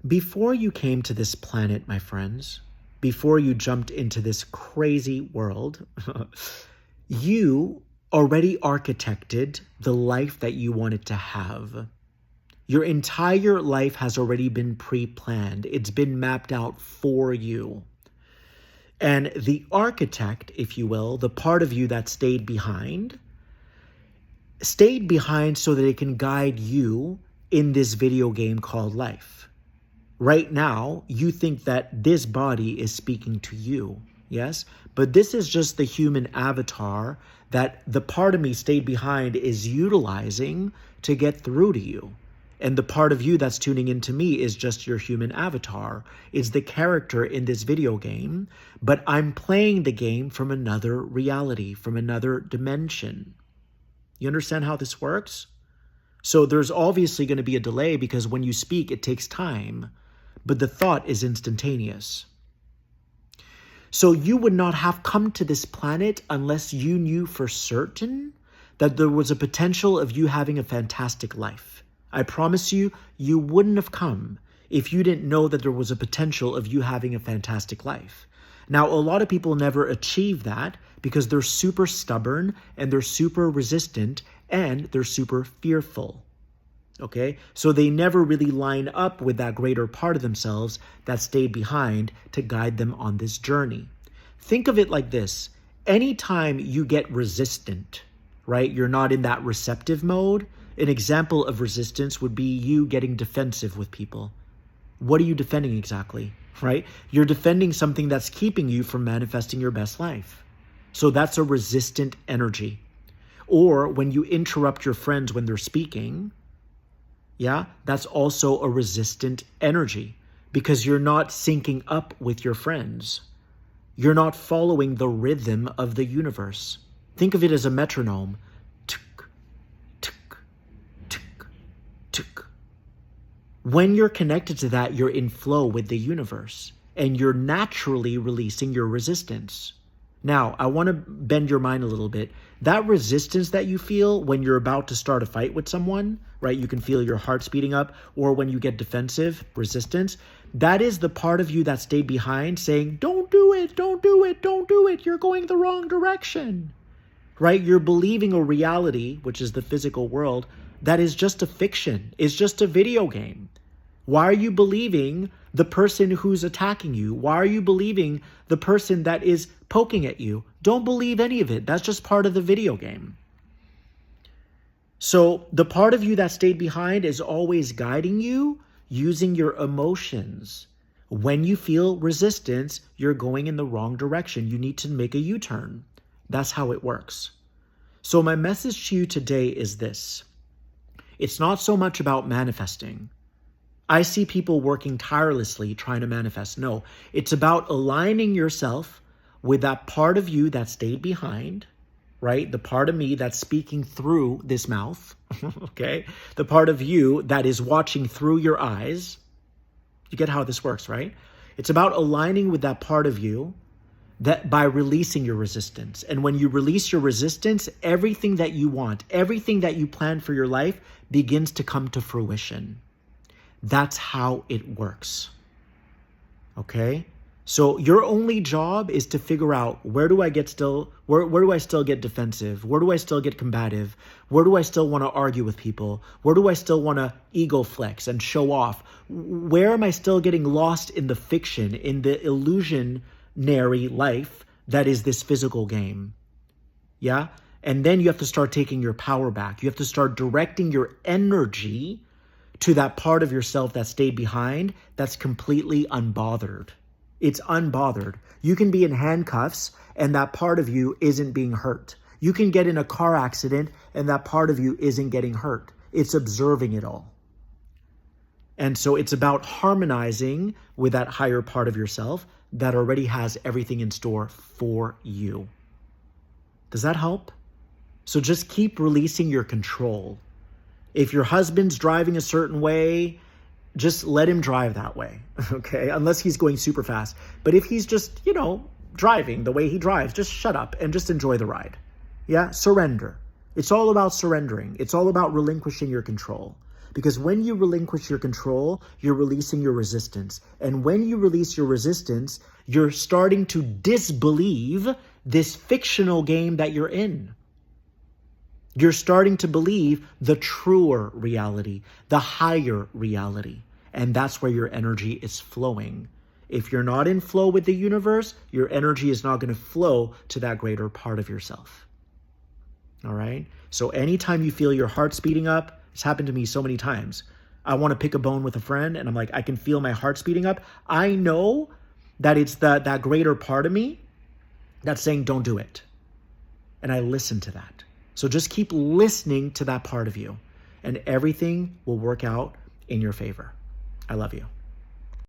Before you came to this planet, my friends, before you jumped into this crazy world, you already architected the life that you wanted to have. Your entire life has already been pre-planned. It's been mapped out for you. And the architect, if you will, the part of you that stayed behind so that it can guide you in this video game called life. Right now, you think that this body is speaking to you, yes? But this is just the human avatar that the part of me stayed behind is utilizing to get through to you. And the part of you that's tuning into me is just your human avatar. It's the character in this video game, but I'm playing the game from another reality, from another dimension. You understand how this works? So there's obviously going to be a delay because when you speak, it takes time, but the thought is instantaneous. So you would not have come to this planet unless you knew for certain that there was a potential of you having a fantastic life. I promise you, you wouldn't have come if you didn't know that there was a potential of you having a fantastic life. Now, a lot of people never achieve that because they're super stubborn and they're super resistant and they're super fearful. Okay? So they never really line up with that greater part of themselves that stayed behind to guide them on this journey. Think of it like this. Anytime you get resistant, right? You're not in that receptive mode. An example of resistance would be you getting defensive with people. What are you defending exactly, right? You're defending something that's keeping you from manifesting your best life. So that's a resistant energy. Or when you interrupt your friends when they're speaking, yeah, that's also a resistant energy because you're not syncing up with your friends. You're not following the rhythm of the universe. Think of it as a metronome. When you're connected to that, you're in flow with the universe and you're naturally releasing your resistance. Now, I want to bend your mind a little bit. That resistance that you feel when you're about to start a fight with someone, right? You can feel your heart speeding up, or when you get defensive, resistance. That is the part of you that stayed behind saying, don't do it, don't do it, don't do it. You're going the wrong direction, right? You're believing a reality, which is the physical world, that is just a fiction. It's just a video game. Why are you believing the person who's attacking you? Why are you believing the person that is poking at you? Don't believe any of it. That's just part of the video game. So the part of you that stayed behind is always guiding you using your emotions. When you feel resistance, you're going in the wrong direction. You need to make a U-turn. That's how it works. So my message to you today is this. It's not so much about manifesting. I see people working tirelessly trying to manifest. No, it's about aligning yourself with that part of you that stayed behind, right? The part of me that's speaking through this mouth, okay? The part of you that is watching through your eyes. You get how this works, right? It's about aligning with that part of you that by releasing your resistance. And when you release your resistance, everything that you want, everything that you plan for your life begins to come to fruition. That's how it works. Okay? So your only job is to figure out where do I still get defensive? Where do I still get combative? Where do I still want to argue with people? Where do I still want to ego flex and show off? Where am I still getting lost in the fiction, in the illusionary life that is this physical game? Yeah? And then you have to start taking your power back. You have to start directing your energy to that part of yourself that stayed behind that's completely unbothered. It's unbothered. You can be in handcuffs and that part of you isn't being hurt. You can get in a car accident and that part of you isn't getting hurt. It's observing it all. And so it's about harmonizing with that higher part of yourself that already has everything in store for you. Does that help? So just keep releasing your control. If your husband's driving a certain way, just let him drive that way, okay? Unless he's going super fast. But if he's just, driving the way he drives, just shut up and just enjoy the ride. Yeah, surrender. It's all about surrendering. It's all about relinquishing your control. Because when you relinquish your control, you're releasing your resistance. And when you release your resistance, you're starting to disbelieve this fictional game that you're in. You're starting to believe the truer reality, the higher reality. And that's where your energy is flowing. If you're not in flow with the universe, your energy is not going to flow to that greater part of yourself. All right? So anytime you feel your heart speeding up, it's happened to me so many times. I want to pick a bone with a friend and I'm like, I can feel my heart speeding up. I know that it's that greater part of me that's saying, don't do it. And I listen to that. So just keep listening to that part of you and everything will work out in your favor. I love you.